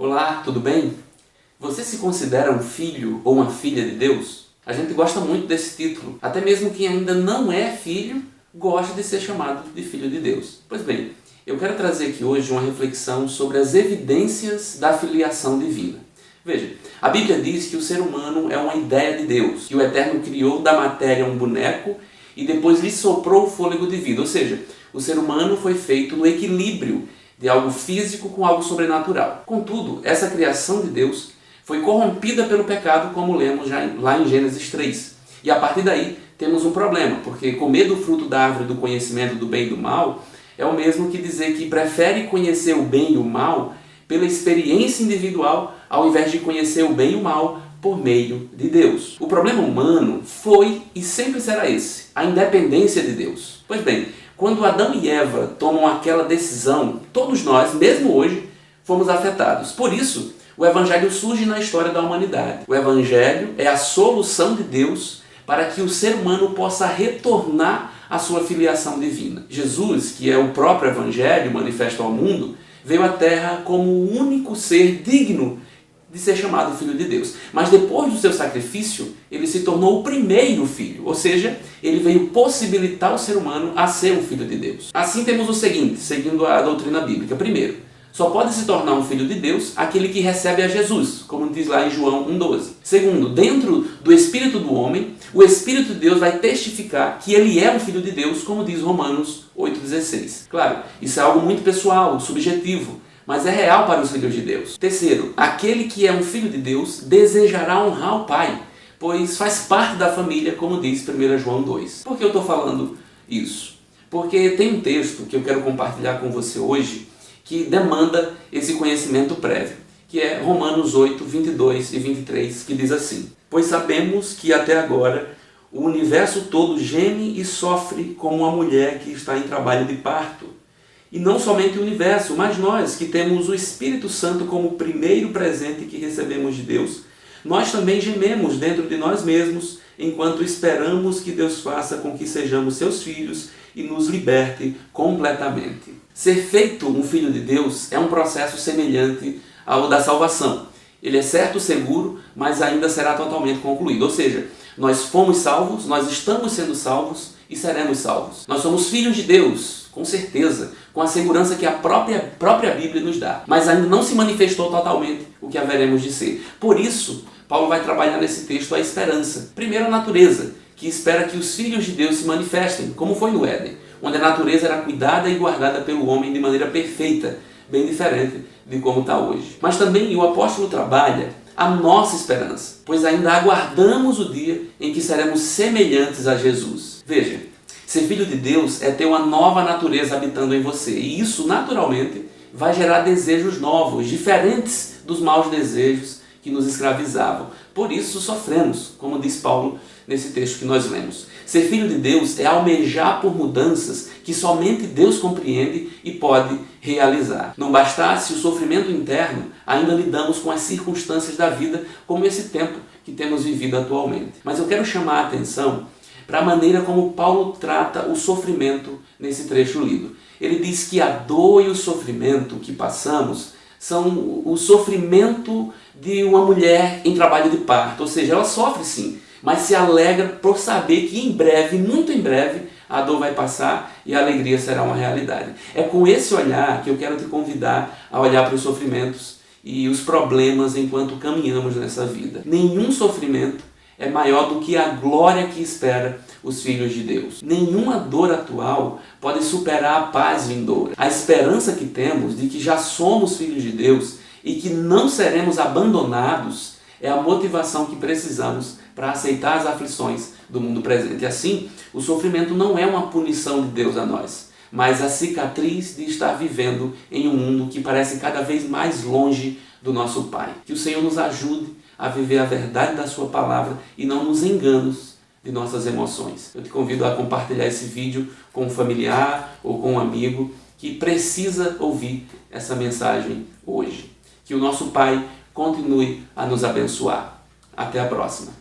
Olá, tudo bem? Você se considera um filho ou uma filha de Deus? A gente gosta muito desse título. Até mesmo quem ainda não é filho gosta de ser chamado de filho de Deus. Pois bem, eu quero trazer aqui hoje uma reflexão sobre as evidências da filiação divina. Veja, a Bíblia diz que o ser humano é uma ideia de Deus, que o Eterno criou da matéria um boneco e depois lhe soprou o fôlego de vida. Ou seja, o ser humano foi feito no equilíbrio de algo físico com algo sobrenatural. Contudo, essa criação de Deus foi corrompida pelo pecado, como lemos lá em Gênesis 3. E a partir daí temos um problema, porque comer do fruto da árvore do conhecimento do bem e do mal é o mesmo que dizer que prefere conhecer o bem e o mal pela experiência individual, ao invés de conhecer o bem e o mal por meio de Deus. O problema humano foi e sempre será esse, a independência de Deus. Pois bem, quando Adão e Eva tomam aquela decisão, todos nós, mesmo hoje, fomos afetados. Por isso, o Evangelho surge na história da humanidade. O Evangelho é a solução de Deus para que o ser humano possa retornar à sua filiação divina. Jesus, que é o próprio Evangelho manifesto ao mundo, veio à Terra como o único ser digno de ser chamado Filho de Deus. Mas depois do seu sacrifício, ele se tornou o primeiro filho, ou seja, ele veio possibilitar o ser humano a ser um filho de Deus. Assim temos o seguinte, seguindo a doutrina bíblica. Primeiro, só pode se tornar um filho de Deus aquele que recebe a Jesus, como diz lá em João 1,12. Segundo, dentro do espírito do homem, o Espírito de Deus vai testificar que ele é um filho de Deus, como diz Romanos 8,16. Claro, isso é algo muito pessoal, subjetivo, mas é real para os filhos de Deus. Terceiro, aquele que é um filho de Deus desejará honrar o Pai, pois faz parte da família, como diz 1 João 2. Por que eu estou falando isso? Porque tem um texto que eu quero compartilhar com você hoje que demanda esse conhecimento prévio, que é Romanos 8, 22 e 23, que diz assim: Pois sabemos que até agora o universo todo geme e sofre como uma mulher que está em trabalho de parto. E não somente o universo, mas nós que temos o Espírito Santo como o primeiro presente que recebemos de Deus, nós também gememos dentro de nós mesmos, enquanto esperamos que Deus faça com que sejamos seus filhos e nos liberte completamente. Ser feito um filho de Deus é um processo semelhante ao da salvação. Ele é certo, seguro, mas ainda será totalmente concluído. Ou seja, nós fomos salvos, nós estamos sendo salvos e seremos salvos. Nós somos filhos de Deus, com certeza, com a segurança que a própria Bíblia nos dá. Mas ainda não se manifestou totalmente o que haveremos de ser. Por isso, Paulo vai trabalhar nesse texto a esperança. Primeiro, a natureza, que espera que os filhos de Deus se manifestem, como foi no Éden, onde a natureza era cuidada e guardada pelo homem de maneira perfeita, bem diferente de como está hoje. Mas também o apóstolo trabalha a nossa esperança, pois ainda aguardamos o dia em que seremos semelhantes a Jesus. Veja, ser filho de Deus é ter uma nova natureza habitando em você, e isso naturalmente vai gerar desejos novos, diferentes dos maus desejos que nos escravizavam. Por isso sofremos, como diz Paulo nesse texto que nós lemos. Ser filho de Deus é almejar por mudanças que somente Deus compreende e pode realizar. Não bastasse o sofrimento interno, ainda lidamos com as circunstâncias da vida, como esse tempo que temos vivido atualmente. Mas eu quero chamar a atenção para a maneira como Paulo trata o sofrimento nesse trecho lido. Ele diz que a dor e o sofrimento que passamos são o sofrimento de uma mulher em trabalho de parto. Ou seja, ela sofre sim, mas se alegra por saber que em breve, muito em breve, a dor vai passar e a alegria será uma realidade. É com esse olhar que eu quero te convidar a olhar para os sofrimentos e os problemas enquanto caminhamos nessa vida. Nenhum sofrimento é maior do que a glória que espera os filhos de Deus. Nenhuma dor atual pode superar a paz vindoura. A esperança que temos de que já somos filhos de Deus e que não seremos abandonados é a motivação que precisamos para aceitar as aflições do mundo presente. E assim, o sofrimento não é uma punição de Deus a nós, mas a cicatriz de estar vivendo em um mundo que parece cada vez mais longe do nosso Pai. Que o Senhor nos ajude a viver a verdade da sua palavra e não nos enganos de nossas emoções. Eu te convido a compartilhar esse vídeo com um familiar ou com um amigo que precisa ouvir essa mensagem hoje. Que o nosso Pai continue a nos abençoar. Até a próxima.